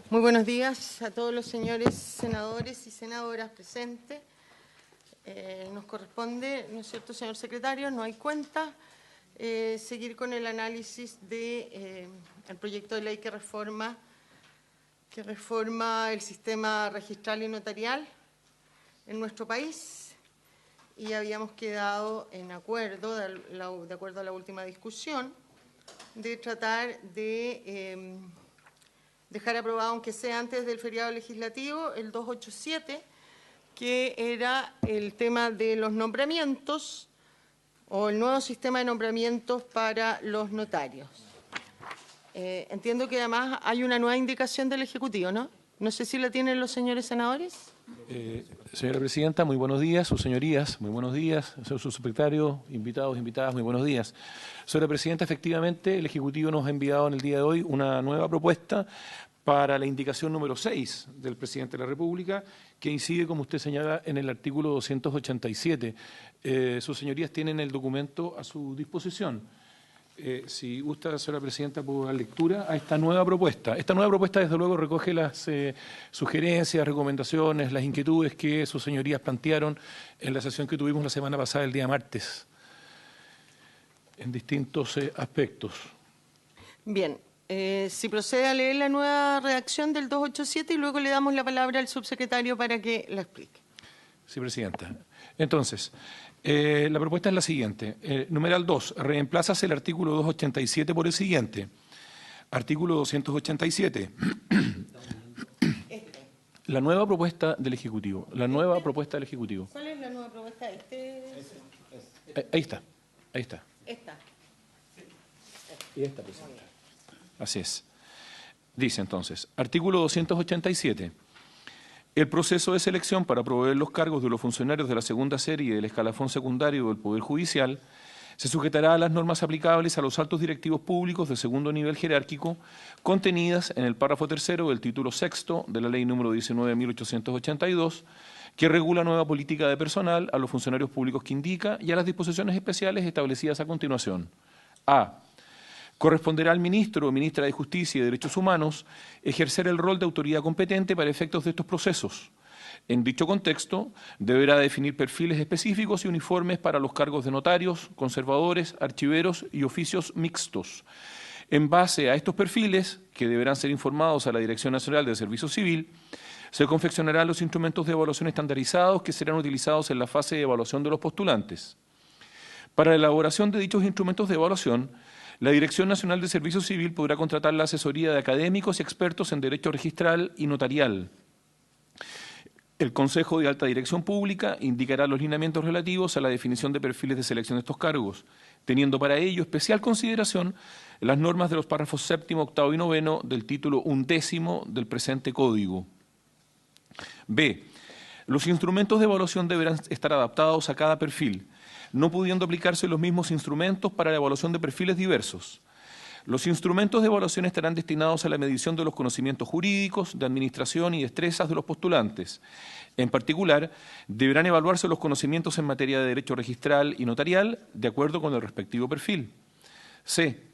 Muy buenos días a todos los señores senadores y senadoras presentes. Nos corresponde, ¿no es cierto, señor secretario? No hay cuenta. Seguir con el análisis del proyecto de ley que reforma el sistema registral y notarial en nuestro país. Y habíamos quedado en acuerdo, de acuerdo a la última discusión, de tratar de dejar aprobado, aunque sea antes del feriado legislativo, el 287, que era el tema de los nombramientos o el nuevo sistema de nombramientos para los notarios. Entiendo que además hay una nueva indicación del Ejecutivo, ¿no? No sé si la tienen los señores senadores. Señora Presidenta, muy buenos días. Sus señorías, muy buenos días. Señor subsecretario, invitados, invitadas, muy buenos días. Señora Presidenta, efectivamente, el Ejecutivo nos ha enviado en el día de hoy una nueva propuesta para la indicación número 6 del Presidente de la República, que incide, como usted señala, en el artículo 287. Sus señorías tienen el documento a su disposición. Si gusta, señora Presidenta, puedo dar lectura a esta nueva propuesta. Esta nueva propuesta, desde luego, recoge las sugerencias, recomendaciones, las inquietudes que sus señorías plantearon en la sesión que tuvimos la semana pasada, el día martes, en distintos aspectos. Bien, si procede a leer la nueva redacción del 287 y luego le damos la palabra al subsecretario para que la explique. Sí, Presidenta. Entonces, la propuesta es la siguiente. Numeral 2, reemplazas el artículo 287 por el siguiente. Artículo 287. La nueva propuesta del Ejecutivo. La nueva propuesta del Ejecutivo. ¿Cuál es la nueva propuesta? Ahí está. Ahí está. Esta. Y esta, Presidenta. Así es. Dice entonces, artículo 287. El proceso de selección para proveer los cargos de los funcionarios de la segunda serie del escalafón secundario del Poder Judicial se sujetará a las normas aplicables a los altos directivos públicos de segundo nivel jerárquico contenidas en el párrafo tercero del título sexto de la Ley número 19.882, que regula nueva política de personal a los funcionarios públicos que indica y a las disposiciones especiales establecidas a continuación. A. Corresponderá al ministro o ministra de Justicia y Derechos Humanos ejercer el rol de autoridad competente para efectos de estos procesos. En dicho contexto, deberá definir perfiles específicos y uniformes para los cargos de notarios, conservadores, archiveros y oficios mixtos. En base a estos perfiles, que deberán ser informados a la Dirección Nacional de Servicio Civil, se confeccionarán los instrumentos de evaluación estandarizados que serán utilizados en la fase de evaluación de los postulantes. Para la elaboración de dichos instrumentos de evaluación, la Dirección Nacional de Servicio Civil podrá contratar la asesoría de académicos y expertos en derecho registral y notarial. El Consejo de Alta Dirección Pública indicará los lineamientos relativos a la definición de perfiles de selección de estos cargos, teniendo para ello especial consideración las normas de los párrafos séptimo, octavo y noveno del título 11º del presente Código. B. Los instrumentos de evaluación deberán estar adaptados a cada perfil, no pudiendo aplicarse los mismos instrumentos para la evaluación de perfiles diversos. Los instrumentos de evaluación estarán destinados a la medición de los conocimientos jurídicos, de administración y destrezas de los postulantes. En particular, deberán evaluarse los conocimientos en materia de derecho registral y notarial de acuerdo con el respectivo perfil. C.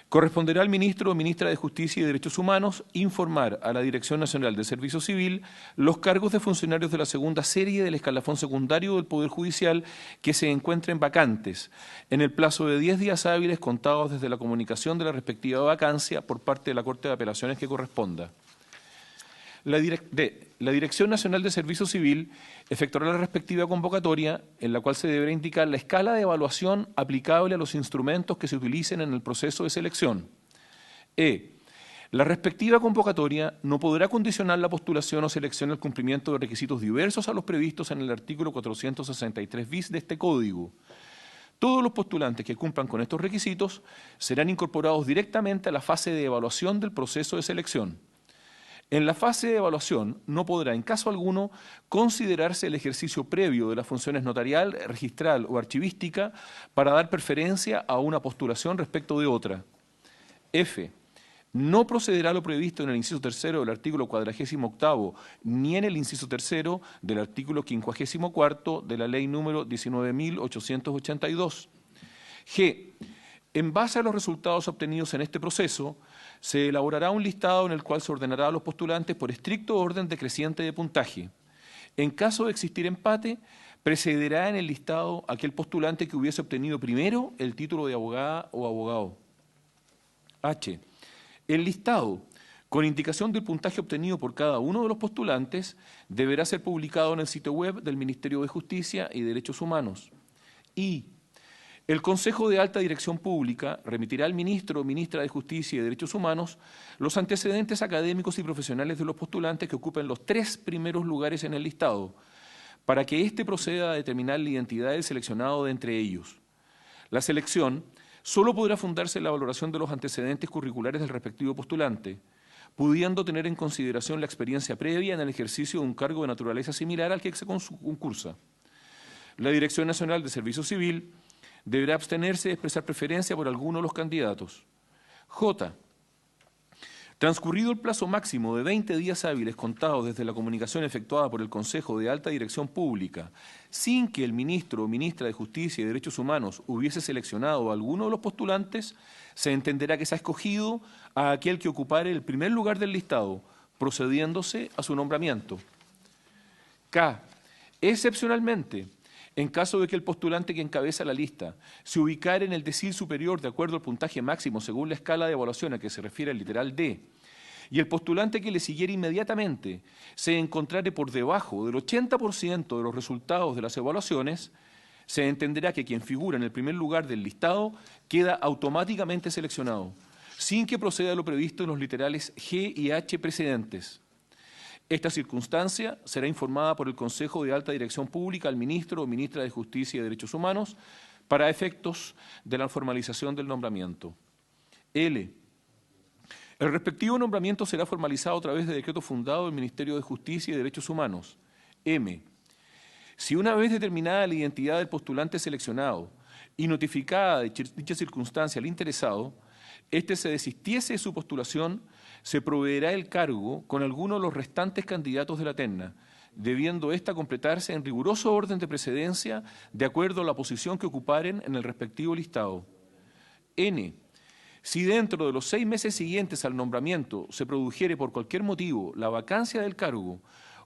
Corresponderá al ministro o ministra de Justicia y Derechos Humanos informar a la Dirección Nacional de Servicio Civil los cargos de funcionarios de la segunda serie del escalafón secundario del Poder Judicial que se encuentren vacantes, en el plazo de 10 días hábiles contados desde la comunicación de la respectiva vacancia por parte de la Corte de Apelaciones que corresponda. La Dirección Nacional de Servicio Civil efectuará la respectiva convocatoria en la cual se deberá indicar la escala de evaluación aplicable a los instrumentos que se utilicen en el proceso de selección. La respectiva convocatoria no podrá condicionar la postulación o selección al cumplimiento de requisitos diversos a los previstos en el artículo 463 bis de este Código. Todos los postulantes que cumplan con estos requisitos serán incorporados directamente a la fase de evaluación del proceso de selección. En la fase de evaluación no podrá en caso alguno considerarse el ejercicio previo de las funciones notarial, registral o archivística para dar preferencia a una postulación respecto de otra. F. No procederá lo previsto en el inciso tercero del artículo 48º ni en el inciso tercero del artículo 54 de la Ley número 19.882. G. En base a los resultados obtenidos en este proceso, se elaborará un listado en el cual se ordenará a los postulantes por estricto orden decreciente de puntaje. En caso de existir empate, precederá en el listado aquel postulante que hubiese obtenido primero el título de abogada o abogado. H. El listado, con indicación del puntaje obtenido por cada uno de los postulantes, deberá ser publicado en el sitio web del Ministerio de Justicia y Derechos Humanos. I. El Consejo de Alta Dirección Pública remitirá al ministro o ministra de Justicia y Derechos Humanos los antecedentes académicos y profesionales de los postulantes que ocupen los 3 primeros lugares en el listado, para que éste proceda a determinar la identidad del seleccionado de entre ellos. La selección solo podrá fundarse en la valoración de los antecedentes curriculares del respectivo postulante, pudiendo tener en consideración la experiencia previa en el ejercicio de un cargo de naturaleza similar al que se concursa. La Dirección Nacional de Servicio Civil deberá abstenerse de expresar preferencia por alguno de los candidatos. J. Transcurrido el plazo máximo de 20 días hábiles contados desde la comunicación efectuada por el Consejo de Alta Dirección Pública, sin que el ministro o ministra de Justicia y Derechos Humanos hubiese seleccionado a alguno de los postulantes, se entenderá que se ha escogido a aquel que ocupare el primer lugar del listado, procediéndose a su nombramiento. K. Excepcionalmente, en caso de que el postulante que encabeza la lista se ubicara en el decil superior de acuerdo al puntaje máximo según la escala de evaluación a que se refiere el literal D, y el postulante que le siguiera inmediatamente se encontrare por debajo del 80% de los resultados de las evaluaciones, se entenderá que quien figura en el primer lugar del listado queda automáticamente seleccionado, sin que proceda lo previsto en los literales G y H precedentes. Esta circunstancia será informada por el Consejo de Alta Dirección Pública al ministro o ministra de Justicia y Derechos Humanos para efectos de la formalización del nombramiento. L. El respectivo nombramiento será formalizado a través de decreto fundado del Ministerio de Justicia y Derechos Humanos. M. Si una vez determinada la identidad del postulante seleccionado y notificada dicha circunstancia al interesado, éste se desistiese de su postulación, se proveerá el cargo con alguno de los restantes candidatos de la terna, debiendo ésta completarse en riguroso orden de precedencia de acuerdo a la posición que ocuparen en el respectivo listado. N. Si dentro de los 6 meses siguientes al nombramiento se produjere por cualquier motivo la vacancia del cargo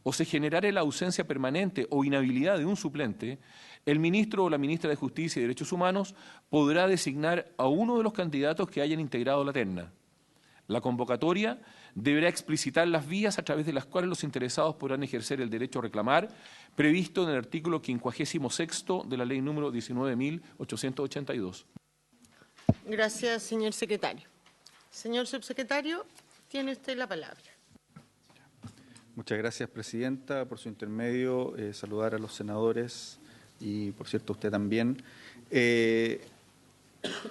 o se generare la ausencia permanente o inhabilidad de un suplente, el ministro o la ministra de Justicia y Derechos Humanos podrá designar a uno de los candidatos que hayan integrado la terna. La convocatoria deberá explicitar las vías a través de las cuales los interesados podrán ejercer el derecho a reclamar, previsto en el artículo 56º de la Ley número 19.882. Gracias, señor secretario. Señor subsecretario, tiene usted la palabra. Muchas gracias, presidenta. Por su intermedio, saludar a los senadores y, por cierto, a usted también.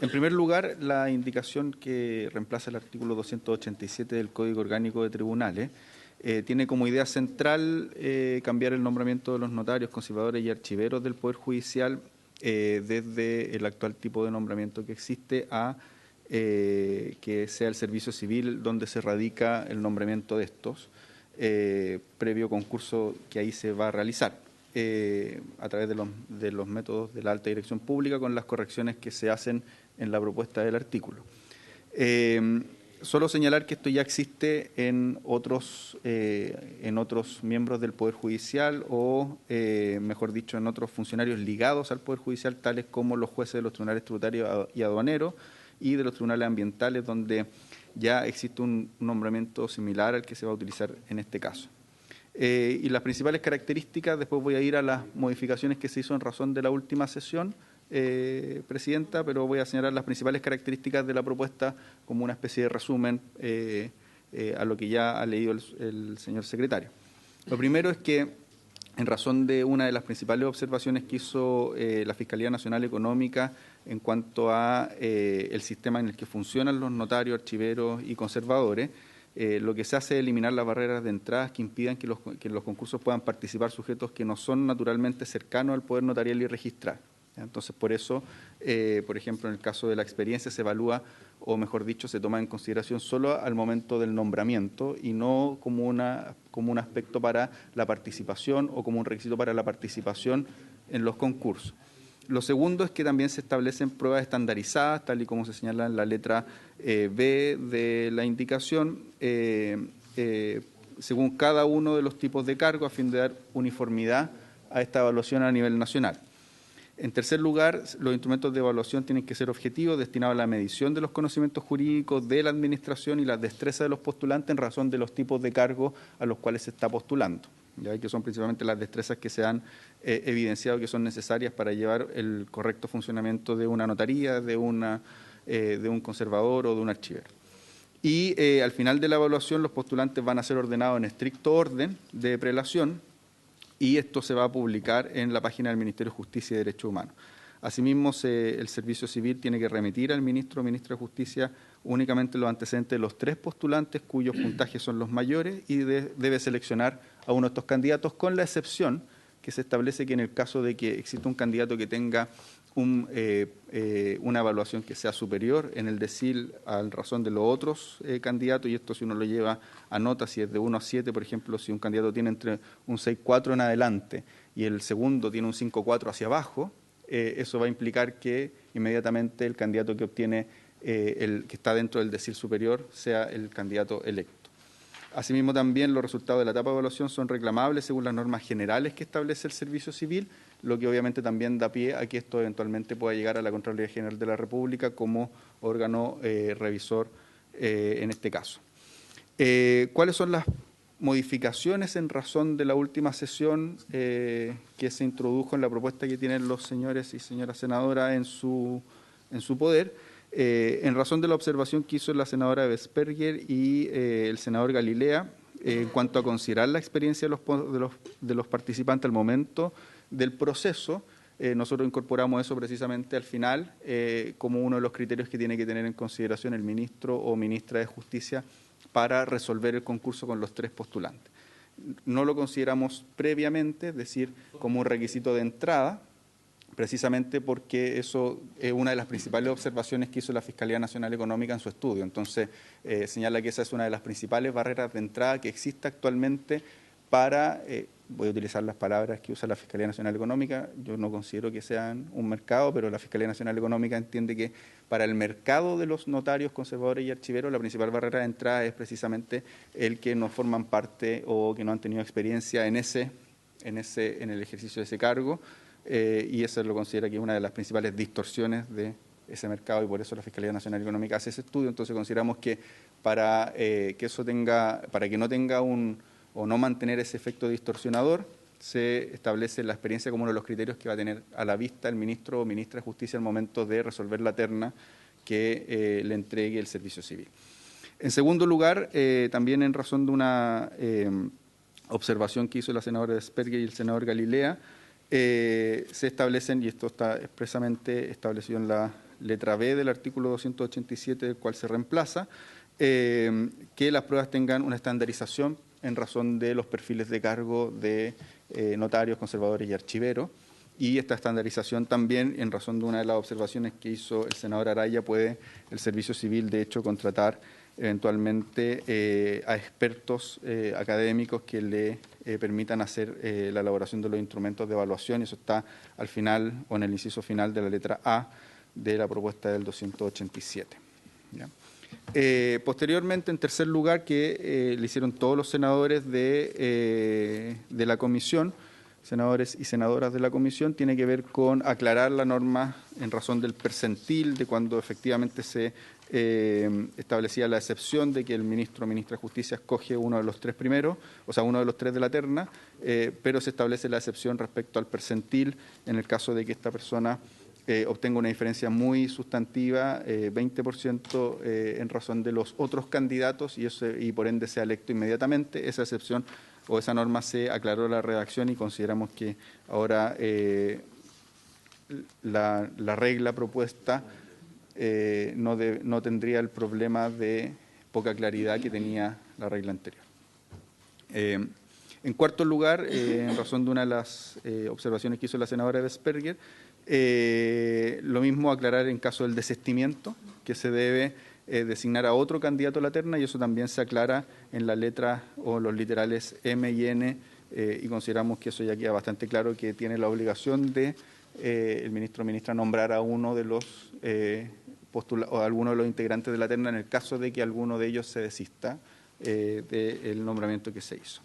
En primer lugar, la indicación que reemplaza el artículo 287 del Código Orgánico de Tribunales tiene como idea central cambiar el nombramiento de los notarios, conservadores y archiveros del Poder Judicial desde el actual tipo de nombramiento que existe a que sea el servicio civil donde se radica el nombramiento de estos, previo concurso que ahí se va a realizar. A través de los métodos de la alta dirección pública con las correcciones que se hacen en la propuesta del artículo. Solo señalar que esto ya existe en otros miembros del Poder Judicial o, mejor dicho, en otros funcionarios ligados al Poder Judicial, tales como los jueces de los tribunales tributarios y aduaneros y de los tribunales ambientales, donde ya existe un nombramiento similar al que se va a utilizar en este caso. Y las principales características, después voy a ir a las modificaciones que se hizo en razón de la última sesión, presidenta, pero voy a señalar las principales características de la propuesta como una especie de resumen a lo que ya ha leído el señor secretario. Lo primero es que, en razón de una de las principales observaciones que hizo la Fiscalía Nacional Económica en cuanto a el sistema en el que funcionan los notarios, archiveros y conservadores, lo que se hace es eliminar las barreras de entrada que impidan que en los concursos puedan participar sujetos que no son naturalmente cercanos al poder notarial y registrar. Entonces, por eso, por ejemplo, en el caso de la experiencia se evalúa, o mejor dicho, se toma en consideración solo al momento del nombramiento y no como un aspecto para la participación o como un requisito para la participación en los concursos. Lo segundo es que también se establecen pruebas estandarizadas, tal y como se señala en la letra B de la indicación, según cada uno de los tipos de cargo, a fin de dar uniformidad a esta evaluación a nivel nacional. En tercer lugar, los instrumentos de evaluación tienen que ser objetivos, destinados a la medición de los conocimientos jurídicos de la administración y las destrezas de los postulantes en razón de los tipos de cargos a los cuales se está postulando, ya que son principalmente las destrezas que se han evidenciado que son necesarias para llevar el correcto funcionamiento de una notaría, de un conservador o de un archivero. Y al final de la evaluación, los postulantes van a ser ordenados en estricto orden de prelación, y esto se va a publicar en la página del Ministerio de Justicia y Derechos Humanos. Asimismo, el Servicio Civil tiene que remitir al ministro o ministra de Justicia únicamente los antecedentes de los 3 postulantes cuyos puntajes son los mayores y debe seleccionar a uno de estos candidatos, con la excepción que se establece que en el caso de que exista un candidato que tenga una evaluación que sea superior en el decil al razón de los otros candidatos, y esto si uno lo lleva a nota, si es de 1 a 7, por ejemplo, si un candidato tiene entre un 6,4 en adelante y el segundo tiene un 5,4 hacia abajo, eso va a implicar que inmediatamente el candidato que obtiene, el que está dentro del decil superior, sea el candidato electo. Asimismo, también los resultados de la etapa de evaluación son reclamables según las normas generales que establece el Servicio Civil, lo que obviamente también da pie a que esto eventualmente pueda llegar a la Contraloría General de la República como órgano revisor en este caso. ¿Cuáles son las modificaciones en razón de la última sesión que se introdujo en la propuesta que tienen los señores y señora senadora en su poder? En razón de la observación que hizo la senadora Vesperger y el senador Galilea, en cuanto a considerar la experiencia de los participantes al momento del proceso, nosotros incorporamos eso precisamente al final como uno de los criterios que tiene que tener en consideración el ministro o ministra de Justicia para resolver el concurso con los 3 postulantes. No lo consideramos previamente, es decir, como un requisito de entrada, precisamente porque eso es una de las principales observaciones que hizo la Fiscalía Nacional Económica en su estudio. Entonces, señala que esa es una de las principales barreras de entrada que existe actualmente para, voy a utilizar las palabras que usa la Fiscalía Nacional Económica, yo no considero que sean un mercado, pero la Fiscalía Nacional Económica entiende que para el mercado de los notarios, conservadores y archiveros, la principal barrera de entrada es precisamente el que no forman parte o que no han tenido experiencia en el ejercicio de ese cargo, y eso lo considera que es una de las principales distorsiones de ese mercado, y por eso la Fiscalía Nacional Económica hace ese estudio. Entonces consideramos que para que no tenga o no mantener ese efecto distorsionador, se establece la experiencia como uno de los criterios que va a tener a la vista el ministro o ministra de Justicia al momento de resolver la terna que le entregue el Servicio Civil. En segundo lugar, también en razón de una observación que hizo la senadora Vesperger y el senador Galilea, se establecen, y esto está expresamente establecido en la letra B del artículo 287, del cual se reemplaza, que las pruebas tengan una estandarización en razón de los perfiles de cargo de notarios, conservadores y archiveros, y esta estandarización también, en razón de una de las observaciones que hizo el senador Araya, puede el Servicio Civil, de hecho, contratar eventualmente a expertos académicos que le permitan hacer la elaboración de los instrumentos de evaluación, y eso está al final o en el inciso final de la letra A de la propuesta del 287. ¿Ya? Posteriormente, en tercer lugar, que le hicieron todos los senadores de la comisión, senadores y senadoras de la comisión, tiene que ver con aclarar la norma en razón del percentil, de cuando efectivamente se establecía la excepción de que el ministro o ministra de Justicia escoge uno de los 3 primeros, o sea, uno de los 3 de la terna, pero se establece la excepción respecto al percentil en el caso de que esta persona obtenga una diferencia muy sustantiva, 20% en razón de los otros candidatos, y por ende sea electo inmediatamente. Esa excepción o esa norma se aclaró en la redacción, y consideramos que ahora la regla propuesta no tendría el problema de poca claridad que tenía la regla anterior. En cuarto lugar, en razón de una de las observaciones que hizo la senadora Vesperger, lo mismo aclarar en caso del desistimiento, que se debe designar a otro candidato a la terna, y eso también se aclara en la letra o los literales M y N, y consideramos que eso ya queda bastante claro, que tiene la obligación de el ministro o ministra nombrar a uno de los o a alguno de los integrantes de la terna en el caso de que alguno de ellos se desista del nombramiento que se hizo.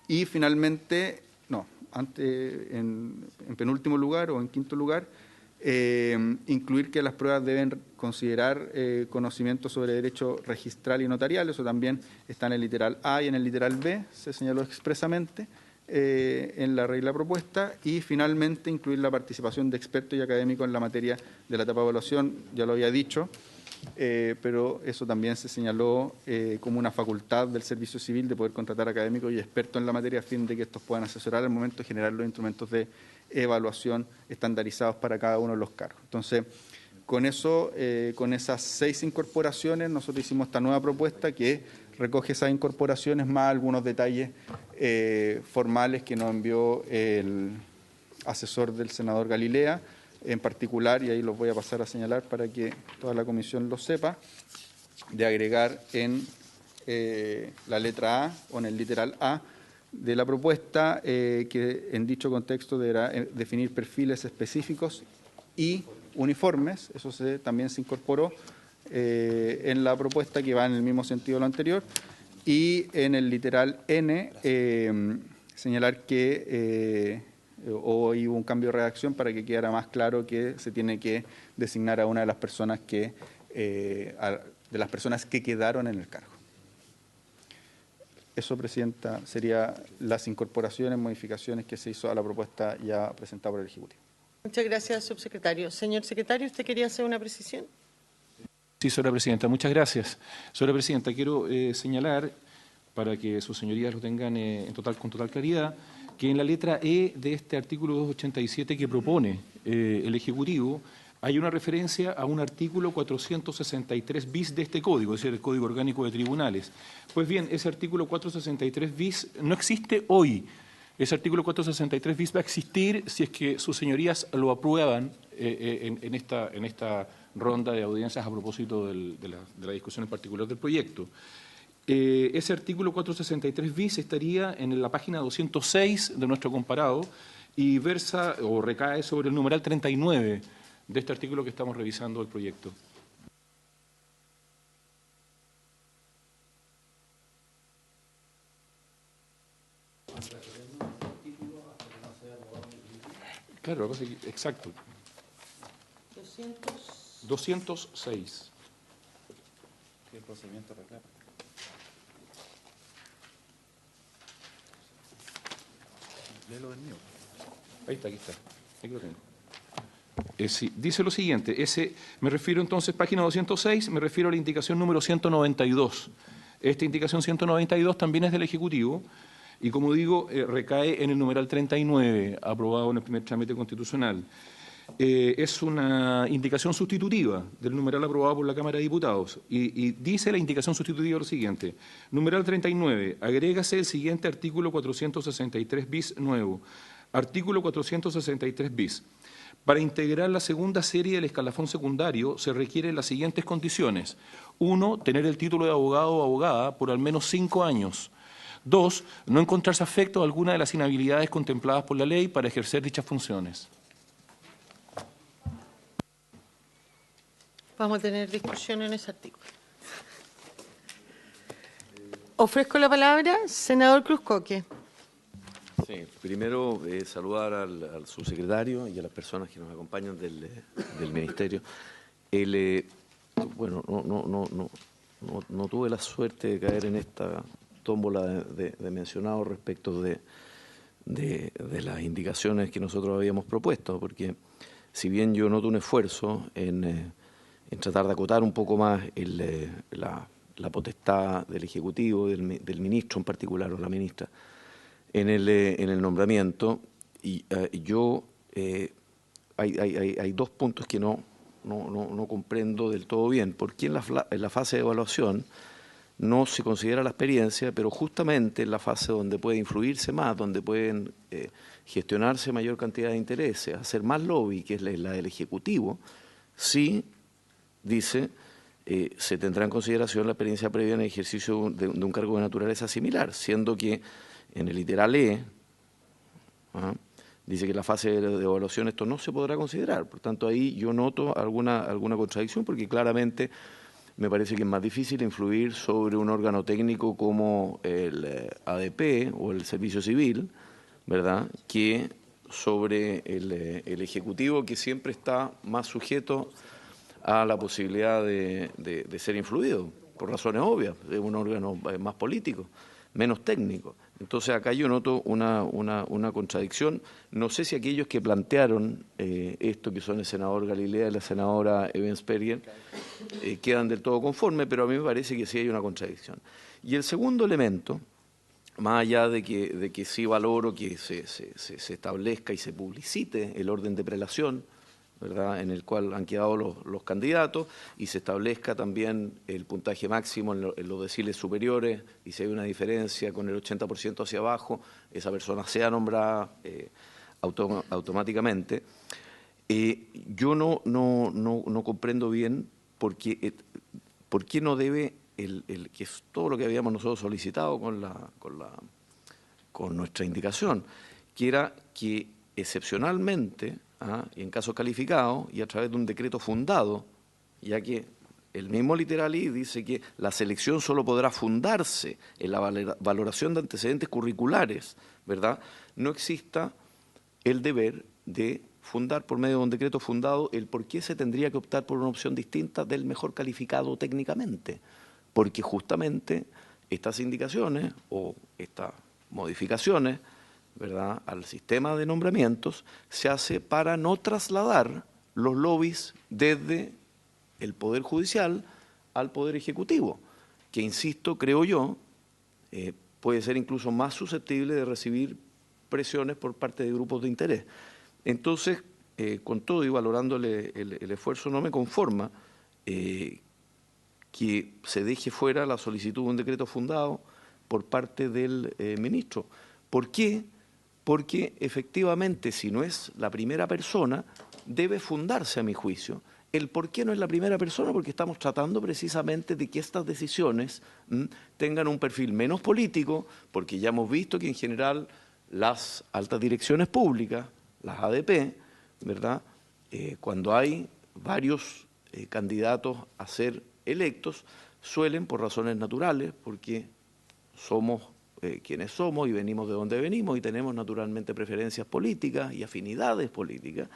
Y finalmente, en penúltimo lugar o en quinto lugar, incluir que las pruebas deben considerar conocimiento sobre derecho registral y notarial. Eso también está en el literal A y en el literal B, se señaló expresamente en la regla propuesta. Y finalmente incluir la participación de expertos y académicos en la materia de la etapa de evaluación. Ya lo había dicho, pero eso también se señaló como una facultad del Servicio Civil de poder contratar académicos y expertos en la materia a fin de que estos puedan asesorar al momento de generar los instrumentos de evaluación estandarizados para cada uno de los cargos. Entonces, con eso, con esas 6 incorporaciones, nosotros hicimos esta nueva propuesta que recoge esas incorporaciones más algunos detalles formales que nos envió el asesor del senador Galilea, en particular, y ahí los voy a pasar a señalar para que toda la comisión lo sepa, de agregar en la letra A o en el literal A de la propuesta que en dicho contexto deberá definir perfiles específicos y uniformes. Eso también se incorporó en la propuesta, que va en el mismo sentido de lo anterior. Y en el literal N señalar que hoy hubo un cambio de redacción para que quedara más claro que se tiene que designar a una de las personas que quedaron en el cargo. Eso, Presidenta, serían las incorporaciones, modificaciones que se hizo a la propuesta ya presentada por el Ejecutivo. Muchas gracias, subsecretario. Señor secretario, ¿usted quería hacer una precisión? Sí, señora presidenta, muchas gracias. Señora presidenta, quiero señalar, para que sus señorías lo tengan con total claridad, que en la letra E de este artículo 287 que propone el Ejecutivo, hay una referencia a un artículo 463 bis de este código, es decir, el Código Orgánico de Tribunales. Pues bien, ese artículo 463 bis no existe hoy. Ese artículo 463 bis va a existir si es que sus señorías lo aprueban en esta ronda de audiencias a propósito de la discusión en particular del proyecto. Ese artículo 463 bis estaría en la página 206 de nuestro comparado y versa o recae sobre el numeral 39 de este artículo que estamos revisando el proyecto. Claro, la cosa es que, exacto. 206. ¿Qué procedimiento reclama? Léelo del mío. Ahí está, aquí está. Aquí lo tengo. Sí, dice lo siguiente, me refiero entonces, página 206, me refiero a la indicación número 192. Esta indicación 192 también es del Ejecutivo y, como digo, recae en el numeral 39, aprobado en el primer trámite constitucional. Es una indicación sustitutiva del numeral aprobado por la Cámara de Diputados y dice la indicación sustitutiva lo siguiente: numeral 39, agrégase el siguiente artículo 463 bis nuevo. Artículo 463 bis. Para integrar la segunda serie del escalafón secundario se requieren las siguientes condiciones. 1, tener el título de abogado o abogada por al menos 5 años. 2, no encontrarse afecto a alguna de las inhabilidades contempladas por la ley para ejercer dichas funciones. Vamos a tener discusión en ese artículo. Ofrezco la palabra, senador Cruzcoque. Sí, primero saludar al subsecretario y a las personas que nos acompañan del Ministerio. Bueno, no tuve la suerte de caer en esta tómbola de mencionado respecto de las indicaciones que nosotros habíamos propuesto, porque si bien yo noto un esfuerzo en tratar de acotar un poco más la potestad del Ejecutivo, del ministro en particular, o la ministra, en el nombramiento, y hay 2 puntos que no comprendo del todo bien. ¿Por qué en la fase de evaluación no se considera la experiencia, pero justamente en la fase donde puede influirse más, donde pueden gestionarse mayor cantidad de intereses, hacer más lobby, que es la del Ejecutivo, sí, dice, se tendrá en consideración la experiencia previa en el ejercicio de un cargo de naturaleza similar, siendo que en el literal E dice que en la fase de evaluación esto no se podrá considerar. Por tanto, ahí yo noto alguna contradicción, porque claramente me parece que es más difícil influir sobre un órgano técnico como el ADP o el Servicio Civil, ¿verdad?, que sobre el Ejecutivo, que siempre está más sujeto a la posibilidad de ser influido, por razones obvias. Es un órgano más político, menos técnico. Entonces acá yo noto una contradicción. No sé si aquellos que plantearon esto, que son el senador Galilea y la senadora Ebensperger, quedan del todo conformes, pero a mí me parece que sí hay una contradicción. Y el segundo elemento, más allá de que sí valoro que se establezca y se publicite el orden de prelación, ¿verdad?, en el cual han quedado los candidatos, y se establezca también el puntaje máximo en los deciles superiores, y si hay una diferencia con el 80% hacia abajo, esa persona sea nombrada automáticamente. Yo no comprendo bien por qué no debe, que es todo lo que habíamos nosotros solicitado con nuestra indicación, que era que excepcionalmente, y en casos calificados y a través de un decreto fundado, ya que el mismo Literalí dice que la selección solo podrá fundarse en la valoración de antecedentes curriculares, ¿verdad?, no exista el deber de fundar por medio de un decreto fundado el por qué se tendría que optar por una opción distinta del mejor calificado técnicamente, porque justamente estas indicaciones o estas modificaciones, ¿verdad?, al sistema de nombramientos se hace para no trasladar los lobbies desde el Poder Judicial al Poder Ejecutivo, que, insisto, creo yo, puede ser incluso más susceptible de recibir presiones por parte de grupos de interés. Entonces, con todo y valorándole el esfuerzo, no me conforma que se deje fuera la solicitud de un decreto fundado por parte del ministro. ¿Por qué? Porque efectivamente, si no es la primera persona, debe fundarse, a mi juicio. ¿El por qué no es la primera persona? Porque estamos tratando precisamente de que estas decisiones tengan un perfil menos político, porque ya hemos visto que en general las altas direcciones públicas, las ADP, ¿verdad?, cuando hay varios candidatos a ser electos, suelen, por razones naturales, porque somos quienes somos y venimos de donde venimos y tenemos naturalmente preferencias políticas y afinidades políticas,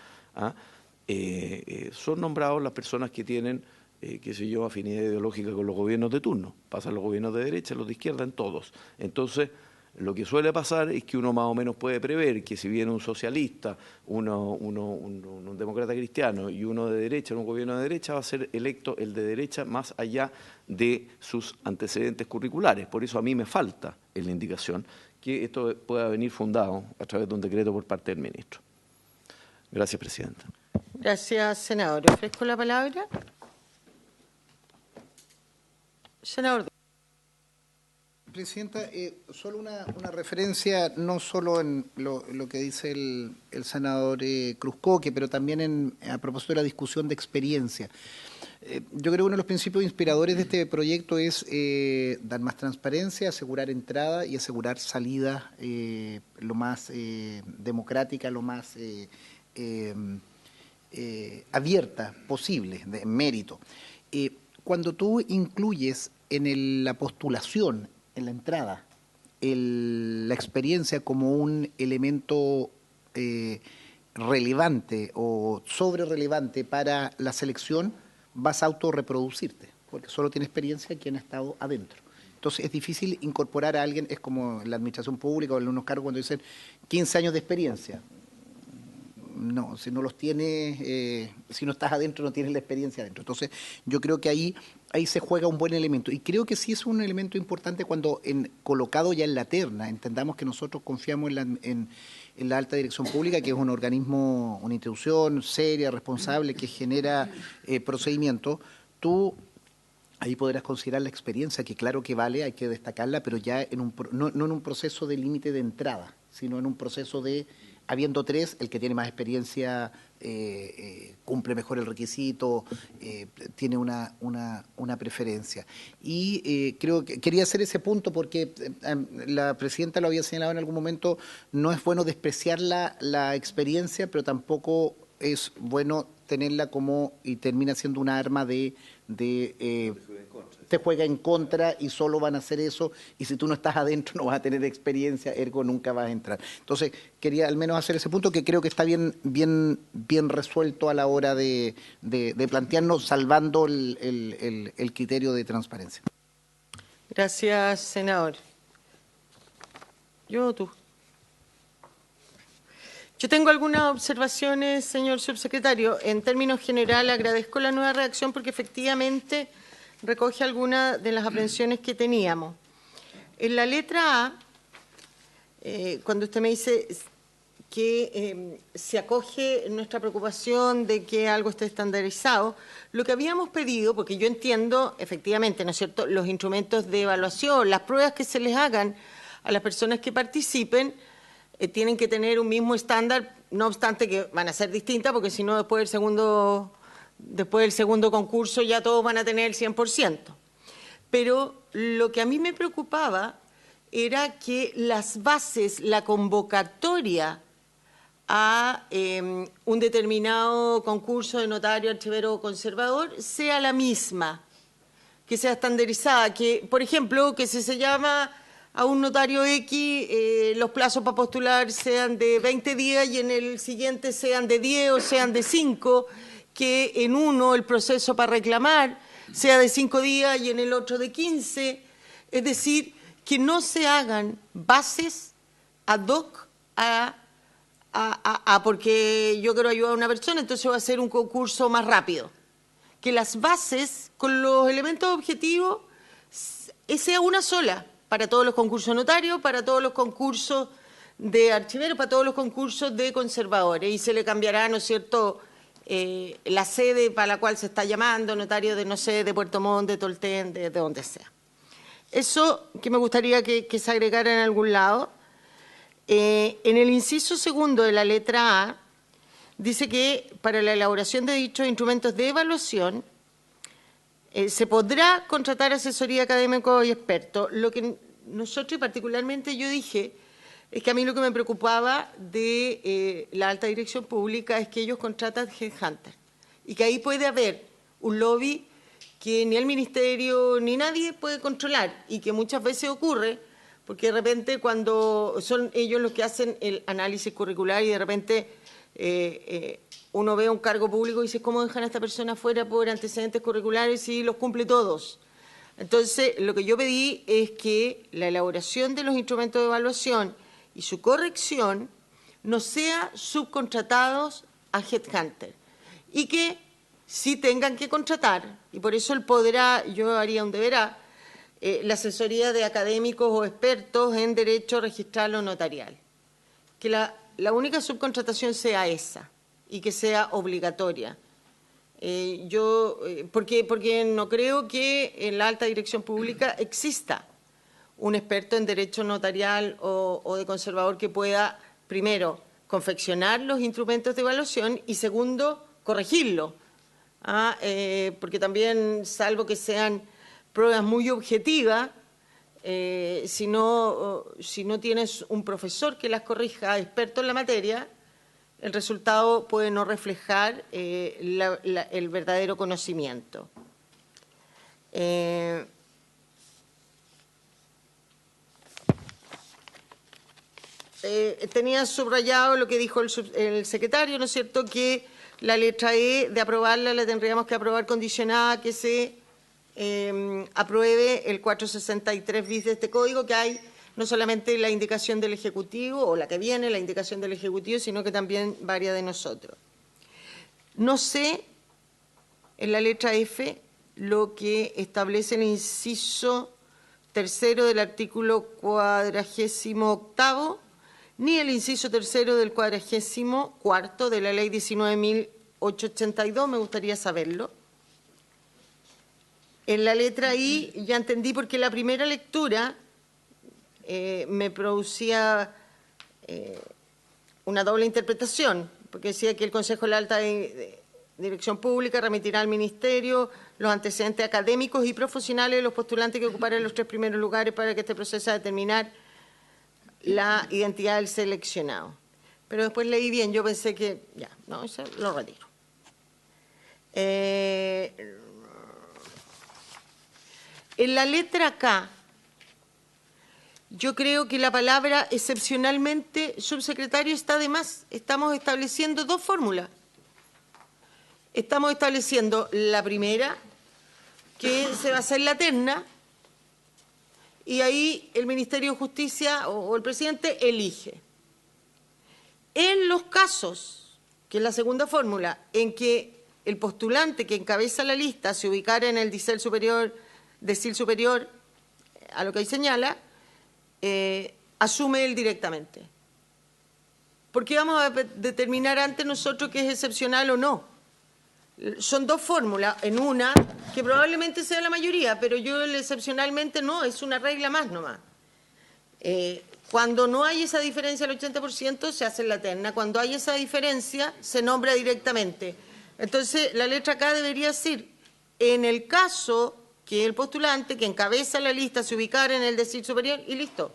son nombrados las personas que tienen, qué sé yo, afinidad ideológica con los gobiernos de turno. Pasan los gobiernos de derecha, los de izquierda, en todos. Entonces, lo que suele pasar es que uno más o menos puede prever que si viene un socialista, un demócrata cristiano y uno de derecha, un gobierno de derecha, va a ser electo el de derecha más allá de sus antecedentes curriculares. Por eso a mí me falta en la indicación que esto pueda venir fundado a través de un decreto por parte del ministro. Gracias, presidenta. Gracias, senador. Ofrezco la palabra. Senador. Presidenta, solo una referencia, no solo en lo que dice el senador Cruzcoque, pero también a propósito de la discusión de experiencia. Yo creo que uno de los principios inspiradores de este proyecto es dar más transparencia, asegurar entrada y asegurar salida lo más democrática, lo más abierta posible, de mérito. Cuando tú incluyes en la postulación, en la entrada, la experiencia como un elemento relevante o sobre relevante para la selección, vas a autorreproducirte, porque solo tiene experiencia quien ha estado adentro. Entonces es difícil incorporar a alguien, es como en la administración pública o en unos cargos cuando dicen 15 años de experiencia. No, si no los tienes, si no estás adentro, no tienes la experiencia adentro. Entonces, yo creo que ahí se juega un buen elemento. Y creo que sí es un elemento importante cuando, colocado ya en la terna, entendamos que nosotros confiamos en la alta dirección pública, que es un organismo, una institución seria, responsable, que genera procedimientos. Tú ahí podrás considerar la experiencia, que claro que vale, hay que destacarla, pero ya no en un proceso de límite de entrada, sino en un proceso de habiendo 3, el que tiene más experiencia cumple mejor el requisito, tiene una preferencia. Y creo que quería hacer ese punto porque la presidenta lo había señalado en algún momento, no es bueno despreciar la experiencia, pero tampoco es bueno tenerla como, y termina siendo un arma te juega en contra y solo van a hacer eso, y si tú no estás adentro no vas a tener experiencia, ergo nunca vas a entrar. Entonces, quería al menos hacer ese punto que creo que está bien resuelto a la hora de plantearnos, salvando el criterio de transparencia. Gracias, senador. ¿Yo o tú? Yo tengo algunas observaciones, señor subsecretario. En términos generales, agradezco la nueva redacción porque efectivamente recoge algunas de las aprehensiones que teníamos. En la letra A, cuando usted me dice que se acoge nuestra preocupación de que algo esté estandarizado, lo que habíamos pedido, porque yo entiendo efectivamente, ¿no es cierto?, los instrumentos de evaluación, las pruebas que se les hagan a las personas que participen, tienen que tener un mismo estándar, no obstante que van a ser distintas, porque si no después del segundo concurso ya todos van a tener el 100%. Pero lo que a mí me preocupaba era que las bases, la convocatoria a un determinado concurso de notario, archivero o conservador sea la misma, que sea estandarizada, que, por ejemplo, que si se llama a un notario X, los plazos para postular sean de 20 días y en el siguiente sean de 10 o sean de 5, que en uno el proceso para reclamar sea de 5 días y en el otro de 15. Es decir, que no se hagan bases ad hoc porque yo quiero ayudar a una persona, entonces va a ser un concurso más rápido. Que las bases con los elementos objetivos sea una sola, para todos los concursos notarios, para todos los concursos de archiveros, para todos los concursos de conservadores. Y se le cambiará, ¿no es cierto?, la sede para la cual se está llamando, notario de, no sé, de Puerto Montt, de Tolten, de donde sea. Eso que me gustaría que se agregara en algún lado. En el inciso segundo de la letra A, dice que para la elaboración de dichos instrumentos de evaluación, se podrá contratar asesoría académica y expertos. Lo que nosotros, y particularmente yo dije, es que a mí lo que me preocupaba de la alta dirección pública es que ellos contratan headhunters y que ahí puede haber un lobby que ni el ministerio ni nadie puede controlar y que muchas veces ocurre porque de repente cuando son ellos los que hacen el análisis curricular y de repente uno ve un cargo público y dice, ¿cómo dejan a esta persona fuera por antecedentes curriculares si los cumple todos? Entonces, lo que yo pedí es que la elaboración de los instrumentos de evaluación y su corrección no sea subcontratados a headhunter y que sí tengan que contratar, y por eso el podrá, yo haría un deberá, la asesoría de académicos o expertos en derecho registral o notarial. Que la única subcontratación sea esa y que sea obligatoria. Porque no creo que en la alta dirección pública exista un experto en derecho notarial o de conservador que pueda, primero, confeccionar los instrumentos de evaluación y, segundo, corregirlo. Porque también, salvo que sean pruebas muy objetivas, si no tienes un profesor que las corrija, experto en la materia, el resultado puede no reflejar el verdadero conocimiento. Tenía subrayado lo que dijo el secretario, ¿no es cierto?, que la letra E de aprobarla la tendríamos que aprobar condicionada a que se apruebe el 463 bis de este código, que hay no solamente la indicación del Ejecutivo, o la que viene, la indicación del Ejecutivo, sino que también varias de nosotros. No sé, en la letra F, lo que establece el inciso tercero del artículo 48º, ni el inciso tercero del 44º de la Ley 19.882, me gustaría saberlo. En la letra I ya entendí porque la primera lectura me producía una doble interpretación, porque decía que el Consejo de la Alta Dirección Pública remitirá al Ministerio los antecedentes académicos y profesionales de los postulantes que ocuparan los 3 primeros lugares para que este proceso a determinar la identidad del seleccionado. Pero después leí bien, yo pensé que, ya, no, eso lo retiro. En la letra K, yo creo que la palabra excepcionalmente, subsecretario, está de más. Estamos estableciendo 2 fórmulas. Estamos estableciendo la primera, que se va a hacer la terna, y ahí el Ministerio de Justicia o el presidente elige. En los casos, que es la segunda fórmula, en que el postulante que encabeza la lista se ubicara en el decil superior, a lo que ahí señala, asume él directamente. Porque vamos a determinar antes nosotros qué es excepcional o no. Son 2 fórmulas, en una que probablemente sea la mayoría, pero yo excepcionalmente no, es una regla más nomás. Cuando no hay esa diferencia del 80%, se hace la terna. Cuando hay esa diferencia, se nombra directamente. Entonces, la letra K debería decir, en el caso que el postulante que encabeza la lista se ubicara en el decil superior, y listo.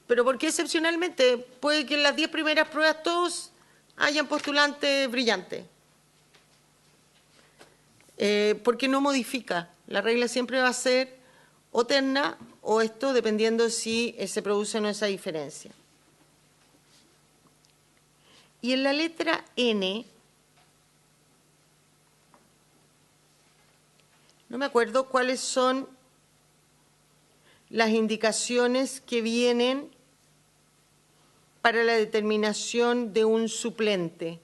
Pero ¿por qué excepcionalmente? Puede que en las 10 primeras pruebas todos hayan postulantes brillantes. Porque no modifica. La regla siempre va a ser o terna o esto, dependiendo si se produce o no esa diferencia. Y en la letra N, no me acuerdo cuáles son las indicaciones que vienen para la determinación de un suplente.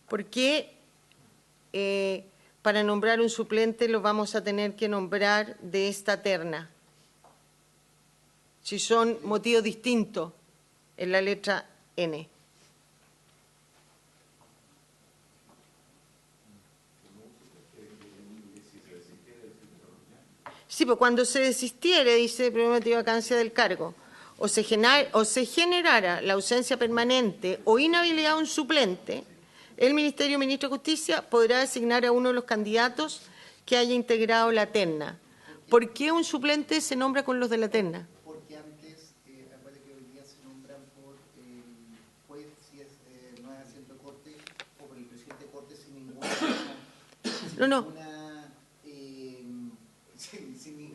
¿Por qué para nombrar un suplente lo vamos a tener que nombrar de esta terna? Si son motivos distintos en la letra N. Sí, pues cuando se desistiere, dice, primer motivo de vacancia del cargo, o se generara la ausencia permanente o inhabilidad de un suplente, el Ministerio Ministro de Justicia podrá designar a uno de los candidatos que haya integrado la terna. ¿Por qué un suplente se nombra con los de la terna? Porque antes, acuérdate que hoy día se nombran por el juez, si no es asiento de corte, o por el presidente de corte sin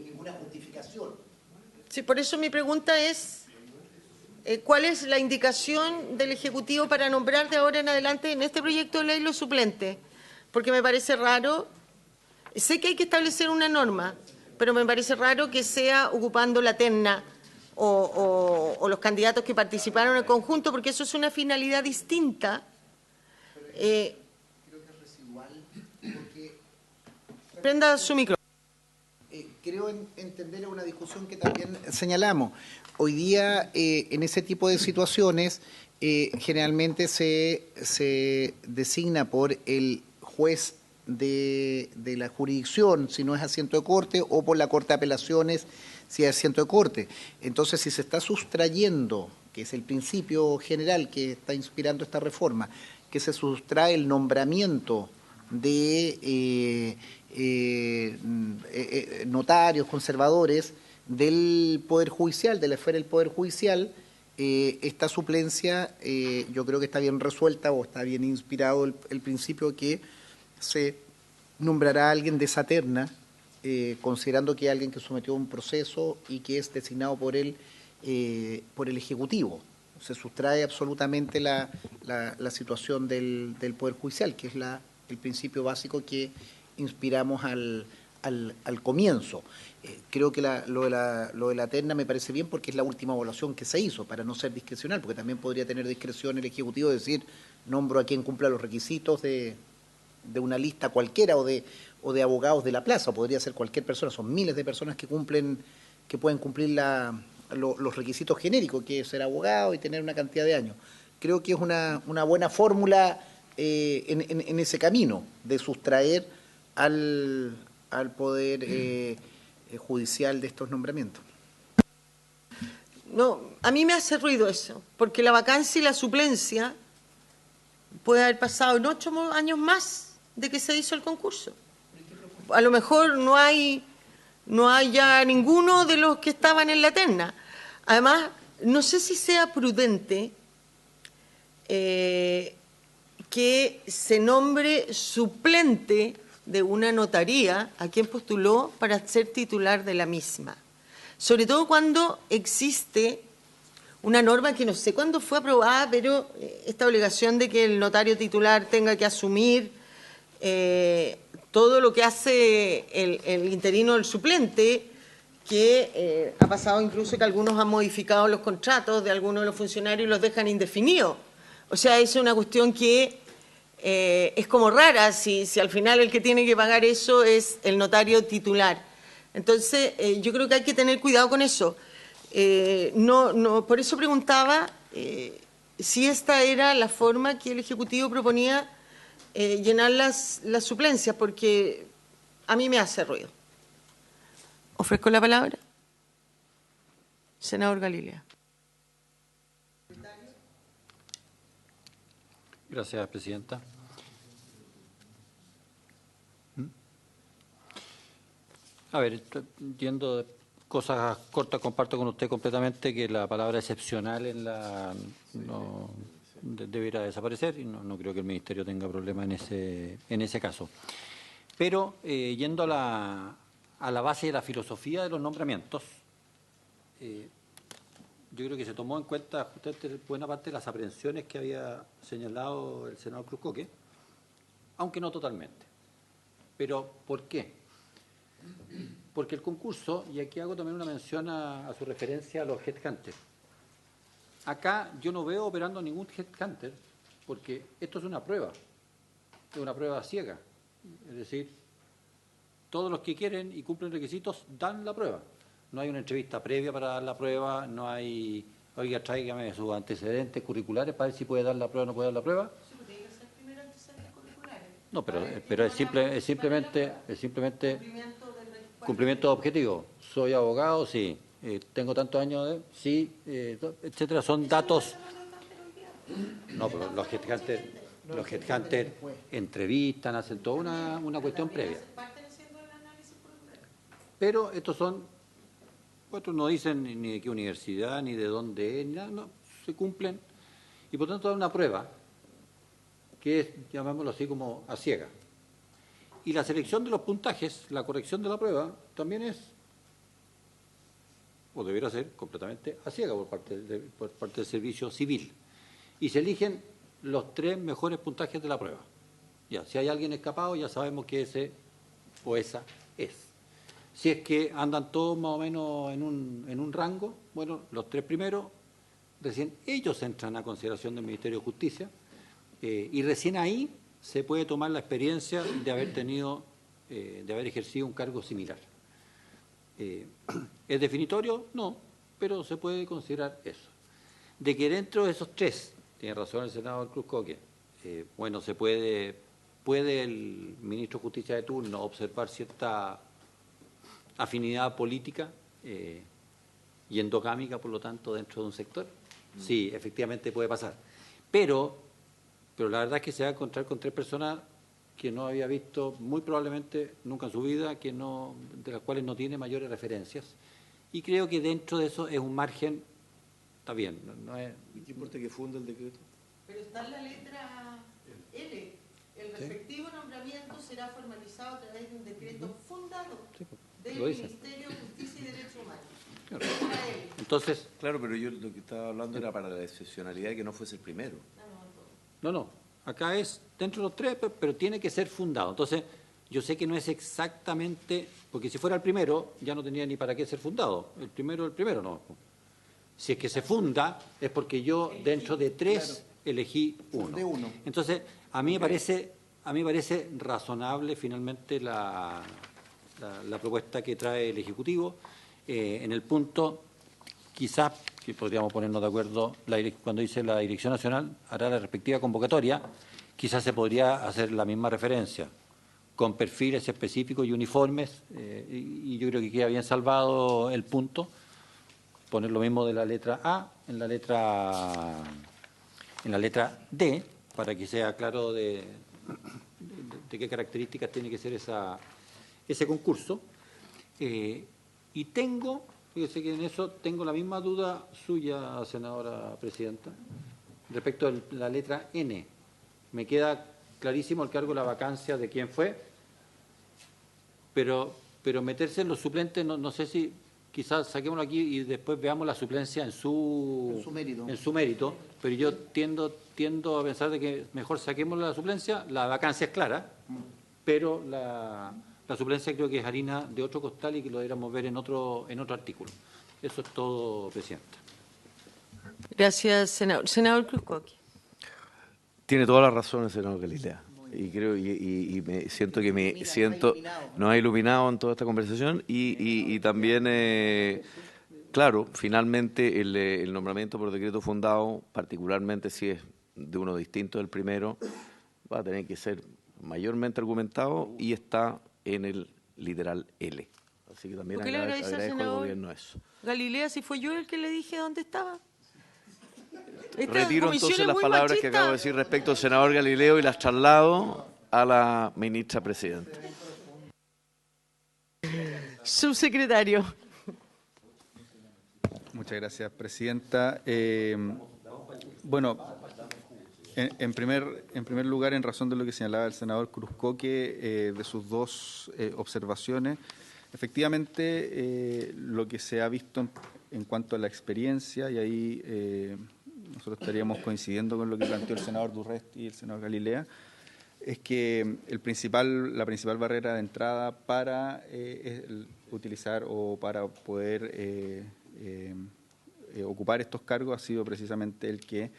ninguna justificación. Sí, por eso mi pregunta es, ¿cuál es la indicación del Ejecutivo para nombrar de ahora en adelante en este proyecto de ley los suplentes? Porque me parece raro, sé que hay que establecer una norma, pero me parece raro que sea ocupando la terna o los candidatos que participaron en el conjunto, porque eso es una finalidad distinta. Creo que es residual, porque... Prenda su micrófono. Creo entender una discusión que también señalamos. Hoy día, en ese tipo de situaciones, generalmente se designa por el juez de la jurisdicción, si no es asiento de corte, o por la Corte de Apelaciones, si es asiento de corte. Entonces, si se está sustrayendo, que es el principio general que está inspirando esta reforma, que se sustrae el nombramiento de notarios, conservadores del Poder Judicial, de la esfera del Poder Judicial, esta suplencia yo creo que está bien resuelta o está bien inspirado el principio que se nombrará a alguien de esa terna, considerando que hay alguien que sometió un proceso y que es designado por el Ejecutivo. Se sustrae absolutamente la situación del Poder Judicial, que es el principio básico que inspiramos al comienzo. Creo que lo de la terna me parece bien porque es la última evaluación que se hizo, para no ser discrecional, porque también podría tener discreción el Ejecutivo de decir, nombro a quien cumpla los requisitos de una lista cualquiera o de abogados de la plaza, o podría ser cualquier persona, son miles de personas que pueden cumplir los requisitos genéricos, que es ser abogado y tener una cantidad de años. Creo que es una buena fórmula en ese camino de sustraer al Poder Judicial de estos nombramientos. No, a mí me hace ruido eso, porque la vacancia y la suplencia puede haber pasado en 8 años más de que se hizo el concurso. A lo mejor no hay ya ninguno de los que estaban en la terna. Además, no sé si sea prudente que se nombre suplente de una notaría a quien postuló para ser titular de la misma. Sobre todo cuando existe una norma que no sé cuándo fue aprobada, pero esta obligación de que el notario titular tenga que asumir todo lo que hace el interino o el suplente, que ha pasado incluso que algunos han modificado los contratos de algunos de los funcionarios y los dejan indefinidos. O sea, es una cuestión que es como rara si al final el que tiene que pagar eso es el notario titular. Entonces, yo creo que hay que tener cuidado con eso. Por eso preguntaba si esta era la forma que el Ejecutivo proponía llenar las suplencias, porque a mí me hace ruido. Ofrezco la palabra. Senador Galilea. Gracias, presidenta. A ver, yendo de cosas cortas, comparto con usted completamente que la palabra excepcional debería desaparecer y no creo que el Ministerio tenga problema en ese caso. Pero yendo a la base de la filosofía de los nombramientos, yo creo que se tomó en cuenta justamente buena parte de las aprehensiones que había señalado el senador Cruz Coque, aunque no totalmente. Pero, ¿por qué? Porque el concurso, y aquí hago también una mención a su referencia a los headhunters. Acá yo no veo operando ningún headhunter, porque esto es una prueba ciega. Es decir, todos los que quieren y cumplen requisitos dan la prueba. No hay una entrevista previa para dar la prueba, no hay, oiga, tráigame sus antecedentes curriculares para ver si puede dar la prueba o no puede dar la prueba. No, pero es simplemente cumplimiento de objetivos. Soy abogado, sí. Tengo tantos años sí, etcétera. Son datos. No, pero los headhunters entrevistan, hacen toda una cuestión previa. Pero otros no dicen ni de qué universidad, ni de dónde es, ni nada, no, se cumplen. Y por tanto, da una prueba que es, llamémoslo así, como a ciega. Y la selección de los puntajes, la corrección de la prueba, también es, o debería ser, completamente a ciega por parte del Servicio Civil. Y se eligen los 3 mejores puntajes de la prueba. Ya, si hay alguien escapado, ya sabemos que ese o esa es. Si es que andan todos más o menos en un rango, bueno, los 3 primeros, recién ellos entran a consideración del Ministerio de Justicia, y recién ahí se puede tomar la experiencia de haber ejercido un cargo similar. ¿Es definitorio? No, pero se puede considerar eso. De que dentro de esos 3, tiene razón el senador Cruz Coque, bueno, puede el ministro de Justicia de turno observar cierta afinidad política y endogámica, por lo tanto, dentro de un sector. Sí, efectivamente puede pasar. Pero la verdad es que se va a encontrar con 3 personas que no había visto muy probablemente nunca en su vida, de las cuales no tiene mayores referencias. Y creo que dentro de eso es un margen, está bien. No es, ¿Qué importa que funda el decreto? Pero está en la letra L. El respectivo nombramiento será formalizado a través de un decreto fundado del Ministerio de Justicia y Derechos Humanos. Claro. Entonces, claro, pero yo lo que estaba hablando era para la excepcionalidad, que no fuese el primero. No. Acá es dentro de los 3, pero tiene que ser fundado. Entonces, yo sé que no es exactamente, porque si fuera el primero, ya no tendría ni para qué ser fundado. El primero no. Si es que se funda, es porque yo dentro de 3 elegí uno. Entonces, a mí me parece razonable finalmente la propuesta que trae el Ejecutivo. En el punto, quizás, que podríamos ponernos de acuerdo, cuando dice la Dirección Nacional hará la respectiva convocatoria, quizás se podría hacer la misma referencia, con perfiles específicos y uniformes, y yo creo que queda bien salvado el punto, poner lo mismo de la letra A en la letra D, para que sea claro de qué características tiene que ser ese concurso. Y tengo, fíjese que en eso tengo la misma duda suya, senadora presidenta, respecto a la letra N. Me queda clarísimo el cargo de la vacancia de quién fue, pero meterse en los suplentes, no sé si quizás saquémoslo aquí y después veamos la suplencia en su mérito, pero yo tiendo a pensar de que mejor saquemos la suplencia, la vacancia es clara, pero la suplencia creo que es harina de otro costal y que lo deberíamos ver en otro artículo. Eso es todo, presidenta. Gracias, senador. Senador Cruzcoque. Tiene toda la razón el senador Galilea. Y creo siento que nos ha iluminado en toda esta conversación y también, claro, finalmente el nombramiento por decreto fundado, particularmente si es de uno distinto del primero, va a tener que ser mayormente argumentado y está en el literal L. Así que también agradezco al gobierno eso. Galilea, si fue yo el que le dije dónde estaba. Retiro entonces las palabras que acabo de decir respecto al senador Galileo y las traslado a la ministra presidenta. Subsecretario. Muchas gracias, presidenta. Bueno, en primer lugar, en razón de lo que señalaba el senador Cruzcoque, de sus dos observaciones, efectivamente, lo que se ha visto en cuanto a la experiencia, y ahí nosotros estaríamos coincidiendo con lo que planteó el senador Durrest y el senador Galilea, es que la principal barrera de entrada para utilizar o para poder ocupar estos cargos ha sido precisamente el que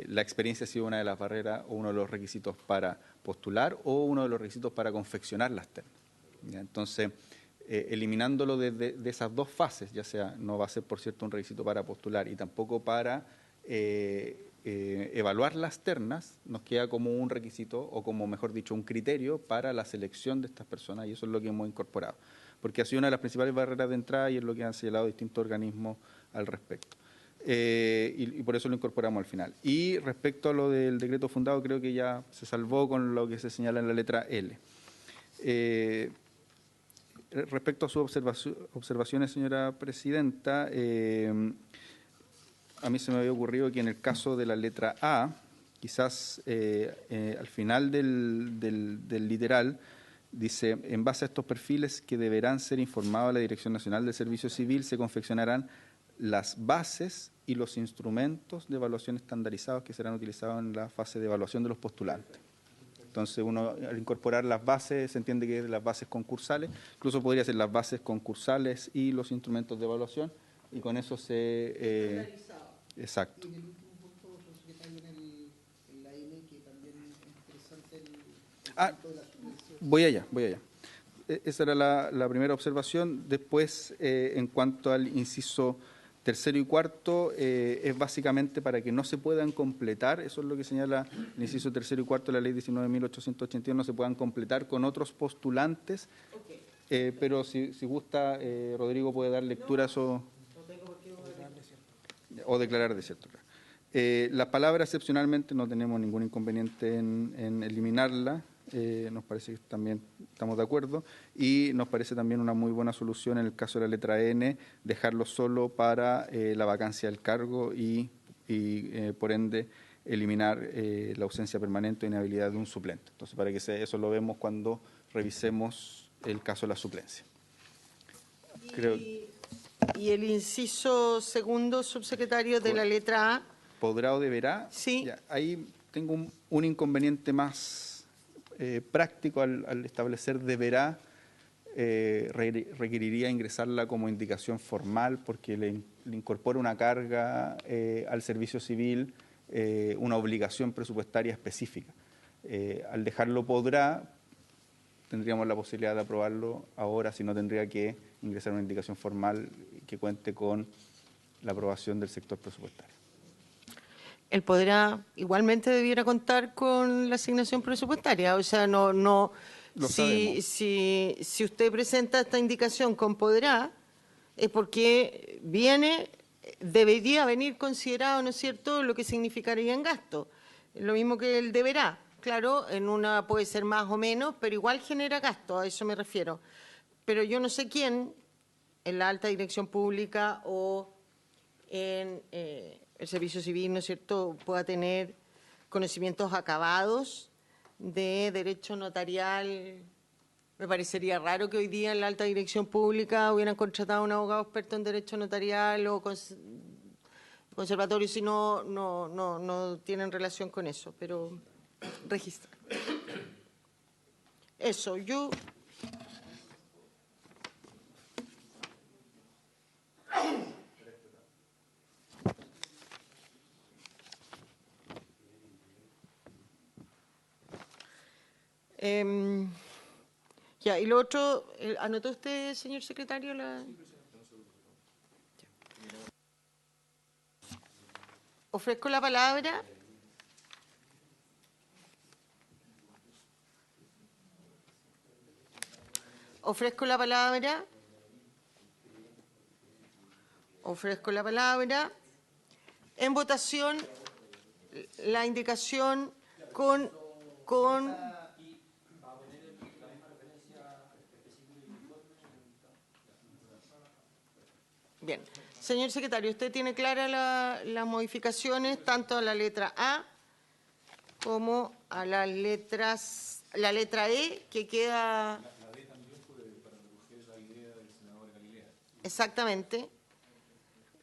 la experiencia ha sido una de las barreras o uno de los requisitos para postular o uno de los requisitos para confeccionar las ternas. ¿Ya? Entonces, eliminándolo de esas dos fases, ya sea, no va a ser, por cierto, un requisito para postular y tampoco para evaluar las ternas, nos queda como un requisito o como, mejor dicho, un criterio para la selección de estas personas y eso es lo que hemos incorporado, porque ha sido una de las principales barreras de entrada y es lo que han señalado distintos organismos al respecto. Y por eso lo incorporamos al final. Y respecto a lo del decreto fundado, creo que ya se salvó con lo que se señala en la letra L. Respecto a sus observaciones, señora presidenta, a mí se me había ocurrido que en el caso de la letra A, quizás al final del literal, dice, en base a estos perfiles que deberán ser informados a la Dirección Nacional del Servicio Civil, se confeccionarán las bases y los instrumentos de evaluación estandarizados que serán utilizados en la fase de evaluación de los postulantes. Entonces, uno al incorporar las bases, se entiende que las bases concursales, incluso podría ser las bases concursales y los instrumentos de evaluación, y con eso se... exacto. En el último punto, secretario, en la L, que también es interesante voy allá. Esa era la primera observación. Después, en cuanto al inciso tercero y cuarto, es básicamente para que no se puedan completar, eso es lo que señala el inciso tercero y cuarto de la ley 19.881, no se puedan completar con otros postulantes, pero si gusta, Rodrigo puede dar lectura a eso. No tengo por qué o declarar desierto. La palabra excepcionalmente no tenemos ningún inconveniente en eliminarla. Nos parece que también estamos de acuerdo y nos parece también una muy buena solución en el caso de la letra N, dejarlo solo para la vacancia del cargo y por ende eliminar la ausencia permanente o inhabilidad de un suplente. Entonces, para que eso lo vemos cuando revisemos el caso de la suplencia. ¿Y el inciso segundo, subsecretario, de la letra A? ¿Podrá o deberá? Sí. Ya, ahí tengo un inconveniente más práctico al establecer deberá, requeriría ingresarla como indicación formal porque le incorpora una carga al servicio civil, una obligación presupuestaria específica. Al dejarlo podrá, tendríamos la posibilidad de aprobarlo ahora, si no tendría que ingresar una indicación formal que cuente con la aprobación del sector presupuestario. Él podrá, igualmente debiera contar con la asignación presupuestaria. O sea, si usted presenta esta indicación con podrá, es porque debería venir considerado, ¿no es cierto?, lo que significaría en gasto. Lo mismo que el deberá. Claro, en una puede ser más o menos, pero igual genera gasto, a eso me refiero. Pero yo no sé quién, en la alta dirección pública o en el servicio civil, ¿no es cierto?, pueda tener conocimientos acabados de derecho notarial. Me parecería raro que hoy día en la alta dirección pública hubieran contratado a un abogado experto en derecho notarial o conservatorio si no tienen relación con eso, pero registra. Eso, yo... Ya, y lo otro, ¿anotó usted, señor secretario, la...? Ofrezco la palabra. Ofrezco la palabra. Ofrezco la palabra. En votación, la indicación con Bien. Señor secretario, ¿usted tiene claras las modificaciones tanto a la letra A como a las letras, la letra E, que queda... La D también para recoger la idea del senador Galilea. Exactamente.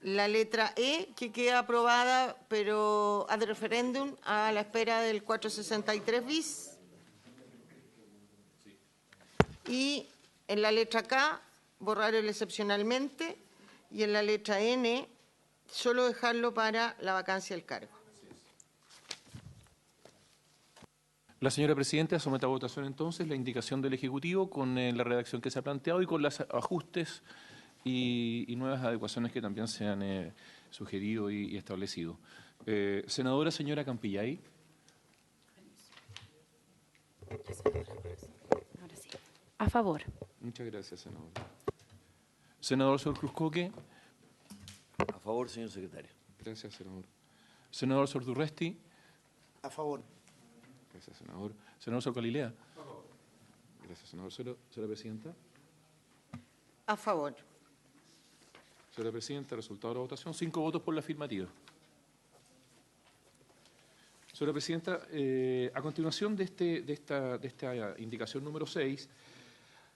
La letra E, que queda aprobada, pero ad referéndum, a la espera del 463 bis. Y en la letra K, borrar el excepcionalmente. Y en la letra N, solo dejarlo para la vacancia del cargo. La señora presidenta somete a votación entonces la indicación del Ejecutivo con la redacción que se ha planteado y con los ajustes y nuevas adecuaciones que también se han sugerido y establecido. Senadora señora Campillay. Ahora sí. A favor. Muchas gracias, senador. Senador Sol Cruzcoque. A favor, señor secretario. Gracias, senador. Senador Sordurresti. A favor. Gracias, senador. Senador Sol Galilea. A favor. Gracias, senador. Señora presidenta. A favor. Señora presidenta, resultado de la votación. 5 votos por la afirmativa. Señora presidenta, a continuación de esta indicación número 6,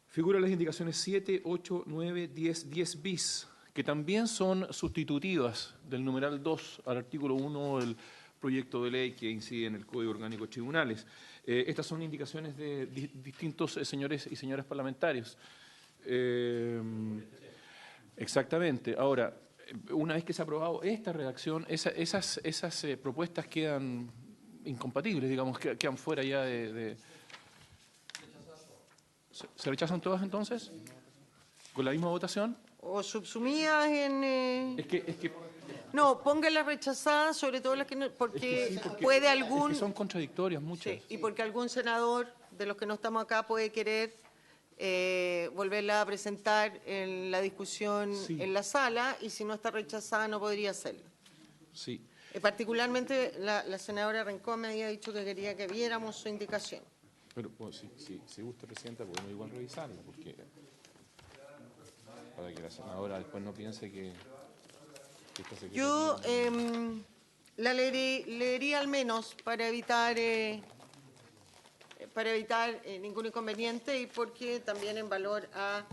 figuran las indicaciones 7, 8, 9, 10, 10 bis, que también son sustitutivas del numeral 2 al artículo 1 del proyecto de ley que incide en el Código Orgánico de Tribunales. Estas son indicaciones de distintos señores y señoras parlamentarios. Exactamente. Ahora, una vez que se ha aprobado esta redacción, esas propuestas quedan incompatibles, digamos, quedan fuera ya de... ¿Se rechazan todas entonces? ¿Con la misma votación? O subsumidas en... Es que No, póngala rechazada, sobre todo las que no, porque puede algún... Es que son contradictorias muchas. Sí, y porque algún senador de los que no estamos acá puede querer volverla a presentar en la discusión en la sala, y si no está rechazada no podría hacerlo. Sí. Particularmente la senadora Rincón me había dicho que quería que viéramos su indicación. Pero pues, si gusta, presidenta, podemos igual revisarla, porque para que la senadora después no piense que esta secretaría... Yo la leería al menos para evitar ningún inconveniente y porque también en valor a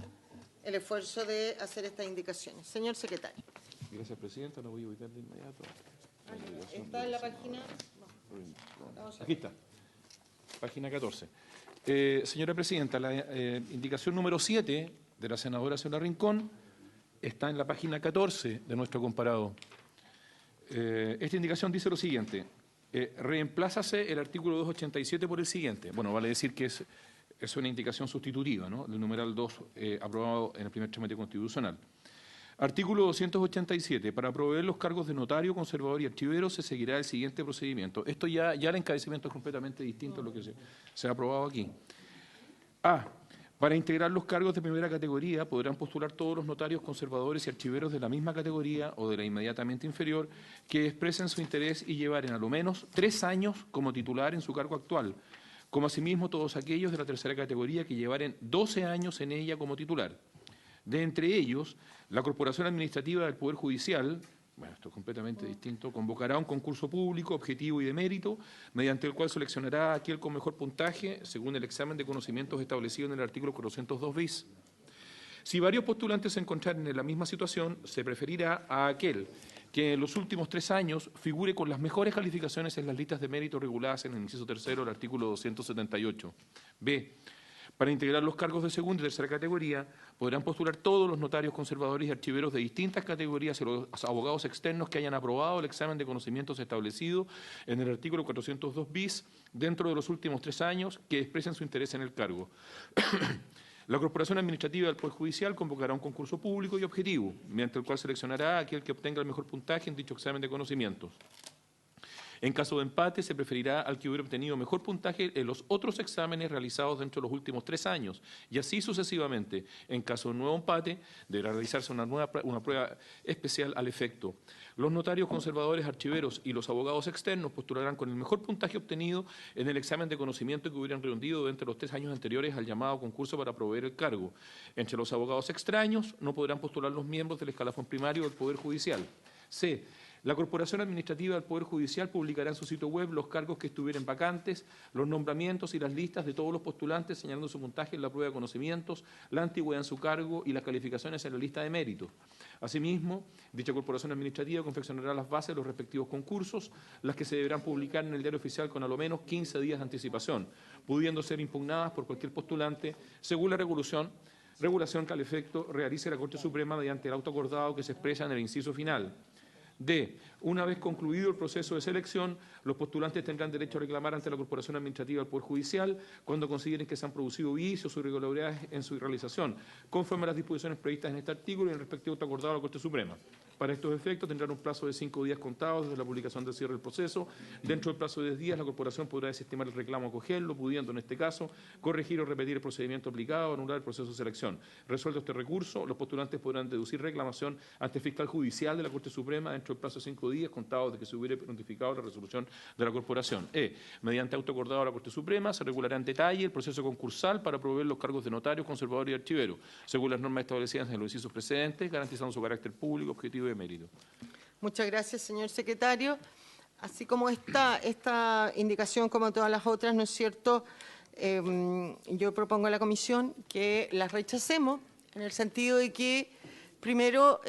el esfuerzo de hacer estas indicaciones. Señor secretario. Gracias, presidenta. No voy a ubicar de inmediato. ¿Está en la página? Aquí está. Página 14. Señora presidenta, la indicación número 7 de la senadora Zoila Rincón está en la página 14 de nuestro comparado. Esta indicación dice lo siguiente. Reemplázase el artículo 287 por el siguiente. Bueno, vale decir que es una indicación sustitutiva, ¿no?, del numeral 2 aprobado en el primer trámite constitucional. Artículo 287. Para proveer los cargos de notario, conservador y archivero se seguirá el siguiente procedimiento. Esto ya el encabezamiento es completamente distinto a lo que se ha aprobado aquí. A. Para integrar los cargos de primera categoría podrán postular todos los notarios conservadores y archiveros de la misma categoría o de la inmediatamente inferior que expresen su interés y llevaren a lo menos 3 años como titular en su cargo actual, como asimismo todos aquellos de la tercera categoría que llevaren 12 años en ella como titular. De entre ellos, la Corporación Administrativa del Poder Judicial, bueno, esto es completamente distinto, convocará un concurso público, objetivo y de mérito, mediante el cual seleccionará a aquel con mejor puntaje, según el examen de conocimientos establecido en el artículo 402 bis. Si varios postulantes se encontraren en la misma situación, se preferirá a aquel que en los últimos 3 años figure con las mejores calificaciones en las listas de mérito reguladas en el inciso tercero del artículo 278. B. Para integrar los cargos de segunda y tercera categoría, podrán postular todos los notarios conservadores y archiveros de distintas categorías y los abogados externos que hayan aprobado el examen de conocimientos establecido en el artículo 402 bis dentro de los últimos 3 años que expresen su interés en el cargo. La Corporación Administrativa del Poder Judicial convocará un concurso público y objetivo, mediante el cual seleccionará a aquel que obtenga el mejor puntaje en dicho examen de conocimientos. En caso de empate, se preferirá al que hubiera obtenido mejor puntaje en los otros exámenes realizados dentro de los últimos 3 años, y así sucesivamente. En caso de nuevo empate, deberá realizarse una prueba especial al efecto. Los notarios conservadores, archiveros y los abogados externos postularán con el mejor puntaje obtenido en el examen de conocimiento que hubieran rendido entre los 3 años anteriores al llamado concurso para proveer el cargo. Entre los abogados extraños no podrán postular los miembros del escalafón primario del Poder Judicial. C. La Corporación Administrativa del Poder Judicial publicará en su sitio web los cargos que estuvieren vacantes, los nombramientos y las listas de todos los postulantes, señalando su puntaje en la prueba de conocimientos, la antigüedad en su cargo y las calificaciones en la lista de méritos. Asimismo, dicha Corporación Administrativa confeccionará las bases de los respectivos concursos, las que se deberán publicar en el Diario Oficial con a lo menos 15 días de anticipación, pudiendo ser impugnadas por cualquier postulante según la regulación que al efecto realice la Corte Suprema mediante el auto acordado que se expresa en el inciso final. D. Una vez concluido el proceso de selección, los postulantes tendrán derecho a reclamar ante la Corporación Administrativa del Poder Judicial cuando consideren que se han producido vicios o irregularidades en su realización, conforme a las disposiciones previstas en este artículo y en el respectivo auto acordado de la Corte Suprema. Para estos efectos tendrán un plazo de 5 días contados desde la publicación del cierre del proceso. Dentro del plazo de 10 días, la Corporación podrá desestimar el reclamo o acogerlo, pudiendo, en este caso, corregir o repetir el procedimiento aplicado o anular el proceso de selección. Resuelto este recurso, los postulantes podrán deducir reclamación ante el fiscal judicial de la Corte Suprema dentro del plazo de 5 días contados de que se hubiera notificado la resolución de la Corporación. E. Mediante auto acordado de la Corte Suprema, se regulará en detalle el proceso concursal para proveer los cargos de notario, conservador y archivero, según las normas establecidas en los incisos precedentes, garantizando su carácter público, objetivo y de mérito. Muchas gracias, señor secretario. Así como esta indicación, como todas las otras, ¿no es cierto?, yo propongo a la comisión que las rechacemos, en el sentido de que, primero,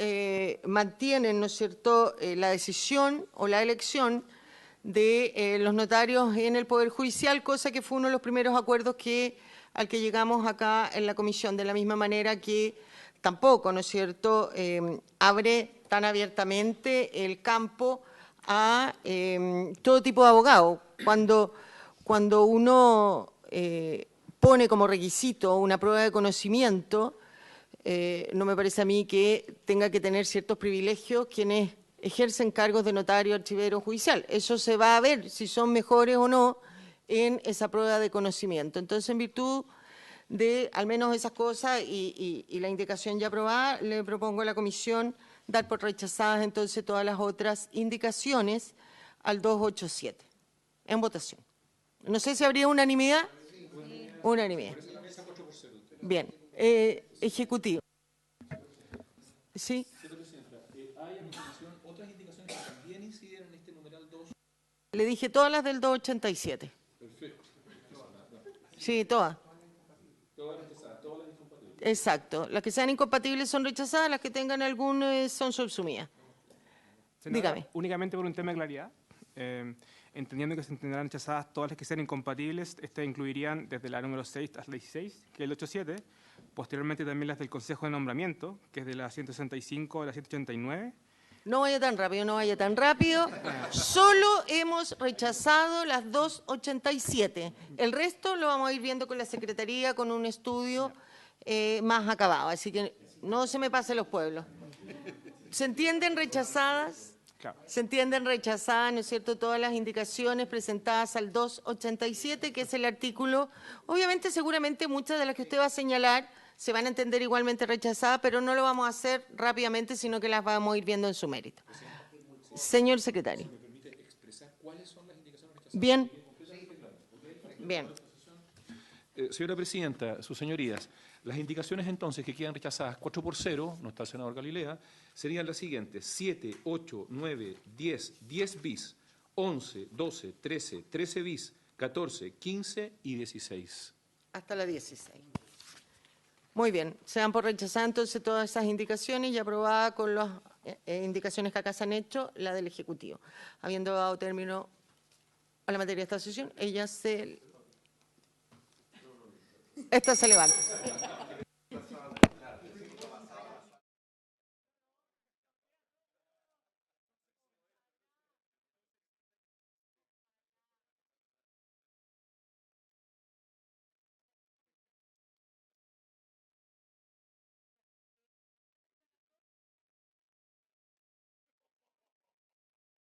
mantienen, ¿no es cierto?, la decisión o la elección de los notarios en el Poder Judicial, cosa que fue uno de los primeros acuerdos al que llegamos acá en la comisión, de la misma manera que tampoco, ¿no es cierto?, abre tan abiertamente el campo a todo tipo de abogados. Cuando uno pone como requisito una prueba de conocimiento, no me parece a mí que tenga que tener ciertos privilegios quienes ejercen cargos de notario, archivero, judicial. Eso se va a ver si son mejores o no en esa prueba de conocimiento. Entonces, en virtud de al menos esas cosas y la indicación ya aprobada, le propongo a la comisión dar por rechazadas entonces todas las otras indicaciones al 287. En votación. No sé si habría unanimidad. Unanimidad. Bien. Ejecutivo. ¿Sí? ¿Hay otras indicaciones que también inciden en este numeral 2? Le dije todas las del 287. Perfecto. Sí, todas. Todas rechazadas, todas las incompatibles. Exacto. Las que sean incompatibles son rechazadas, las que tengan algún son subsumidas. Senadora, Dígame. únicamente por un tema de claridad, entendiendo que se entenderán rechazadas todas las que sean incompatibles, incluirían desde la número 6 hasta la 16, que es el 87, posteriormente también las del Consejo de Nombramiento, que es de la 165 a la 189. No vaya tan rápido, no vaya tan rápido. Solo hemos rechazado las 287. El resto lo vamos a ir viendo con la Secretaría, con un estudio más acabado. Así que no se me pasen los pueblos. ¿Se entienden rechazadas? Claro. Se entienden rechazadas, ¿no es cierto?, todas las indicaciones presentadas al 287, que es el artículo. Obviamente, seguramente muchas de las que usted va a señalar se van a entender igualmente rechazadas, pero no lo vamos a hacer rápidamente, sino que las vamos a ir viendo en su mérito. Señor secretario. Bien. Bien. Señora Presidenta, sus señorías, las indicaciones entonces que quedan rechazadas 4-0, no está el senador Galilea, serían las siguientes: 7, 8, 9, 10, 10 bis, 11, 12, 13, 13 bis, 14, 15 y 16. Hasta la 16. Muy bien. Se dan por rechazadas entonces todas esas indicaciones y aprobada con las indicaciones que acá se han hecho la del Ejecutivo. Habiendo dado término a la materia de esta sesión, esta se levanta.